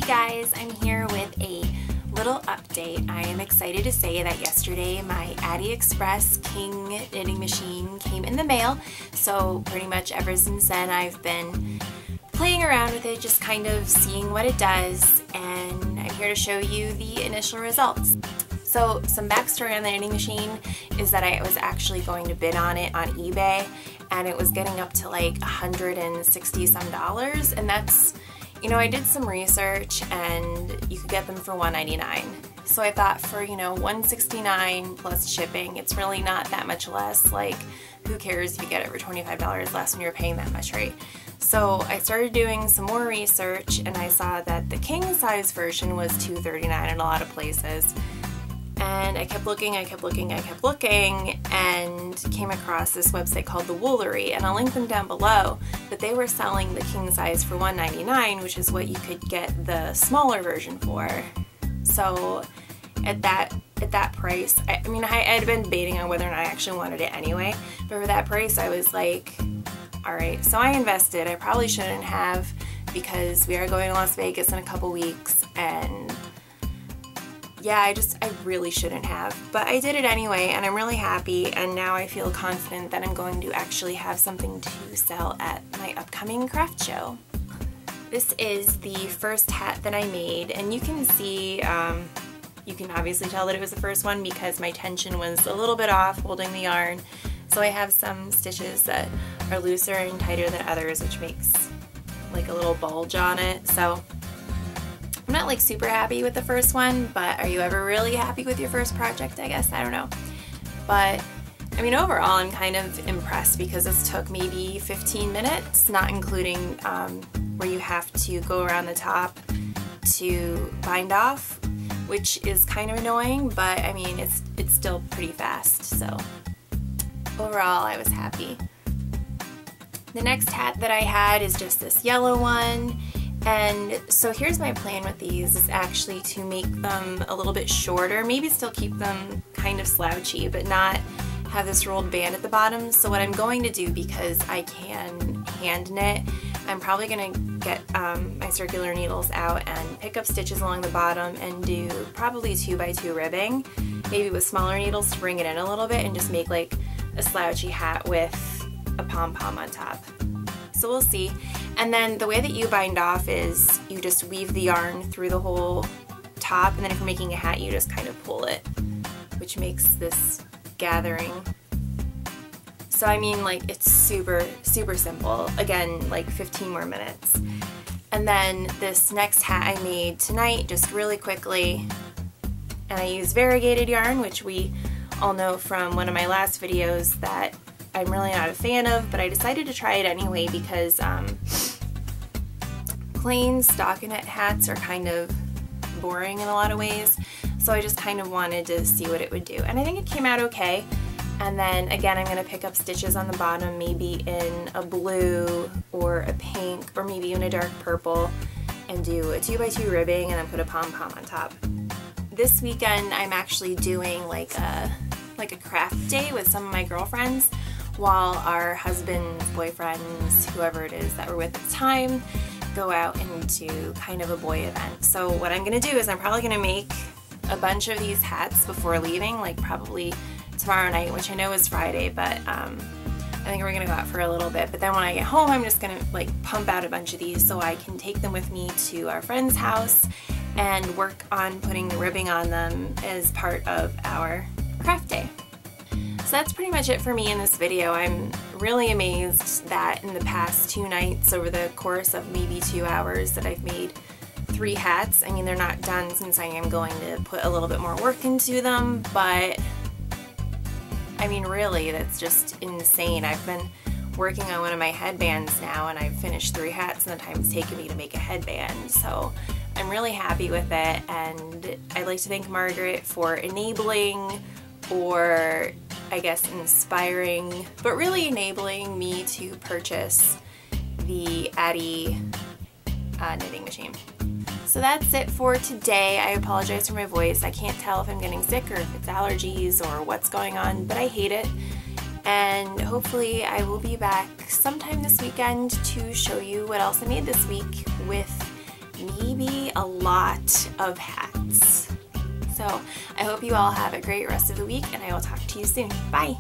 guys, I'm here with a little update. I am excited to say that yesterday my Addi Express King knitting machine came in the mail, so pretty much ever since then I've been playing around with it, just kind of seeing what it does, and I'm here to show you the initial results. So some backstory on the knitting machine is that I was actually going to bid on it on eBay, and it was getting up to like $160 some, and that's, you know, I did some research and you could get them for $199. So I thought for, you know, $169 plus shipping, it's really not that much less. Like, who cares if you get it for $25 less when you're paying that much, right? So I started doing some more research and I saw that the king size version was $239 in a lot of places. And I kept looking, and came across this website called The Woolery, and I'll link them down below, but they were selling the king size for $199, which is what you could get the smaller version for. So at that price, I mean, I had been debating on whether or not I actually wanted it anyway, but for that price I was like, alright, so I invested. I probably shouldn't have, because we are going to Las Vegas in a couple weeks, and yeah, I really shouldn't have, but I did it anyway, and I'm really happy, and now I feel confident that I'm going to actually have something to sell at my upcoming craft show. This is the first hat that I made, and you can see, you can obviously tell that it was the first one because my tension was a little bit off holding the yarn, so I have some stitches that are looser and tighter than others, which makes like a little bulge on it. So I'm not like super happy with the first one, but are you ever really happy with your first project, I guess? I don't know. But I mean, overall I'm kind of impressed because this took maybe 15 minutes, not including where you have to go around the top to bind off, which is kind of annoying, but I mean, it's still pretty fast, so overall I was happy. The next hat that I had is just this yellow one. And so here's my plan with these, is actually to make them a little bit shorter, maybe still keep them kind of slouchy, but not have this rolled band at the bottom. So what I'm going to do, because I can hand knit, I'm probably going to get my circular needles out and pick up stitches along the bottom and do probably 2x2 ribbing, maybe with smaller needles to bring it in a little bit and just make like a slouchy hat with a pom-pom on top. So we'll see. And then the way that you bind off is you just weave the yarn through the whole top, and then if you're making a hat you just kind of pull it, which makes this gathering. So I mean, like, it's super simple. Again, like 15 more minutes. And then this next hat I made tonight just really quickly, and I used variegated yarn, which we all know from one of my last videos that I'm really not a fan of, but I decided to try it anyway because plain stockinette hats are kind of boring in a lot of ways, so I just kind of wanted to see what it would do, and I think it came out okay. And then again, I'm going to pick up stitches on the bottom, maybe in a blue or a pink or maybe even a dark purple, and do a 2x2 ribbing and then put a pom-pom on top. This weekend I'm actually doing like a craft day with some of my girlfriends, while our husbands, boyfriends, whoever it is that we're with at the time, go out and do kind of a boy event. So what I'm going to do is I'm probably going to make a bunch of these hats before leaving, like probably tomorrow night, which I know is Friday, but I think we're going to go out for a little bit. But then when I get home, I'm just going to like pump out a bunch of these so I can take them with me to our friend's house and work on putting the ribbing on them as part of our craft day. So that's pretty much it for me in this video. I'm really amazed that in the past 2 nights, over the course of maybe 2 hours, that I've made 3 hats. I mean, they're not done since I am going to put a little bit more work into them, but I mean, really, that's just insane. I've been working on one of my headbands now, and I've finished 3 hats in the time it's taken me to make a headband. So I'm really happy with it, and I'd like to thank Margaret for enabling, or I guess inspiring, but really enabling me to purchase the Addi knitting machine. So that's it for today. I apologize for my voice. I can't tell if I'm getting sick or if it's allergies or what's going on, but I hate it. And hopefully I will be back sometime this weekend to show you what else I made this week with maybe a lot of hats. So I hope you all have a great rest of the week, and I will talk to you soon. Bye!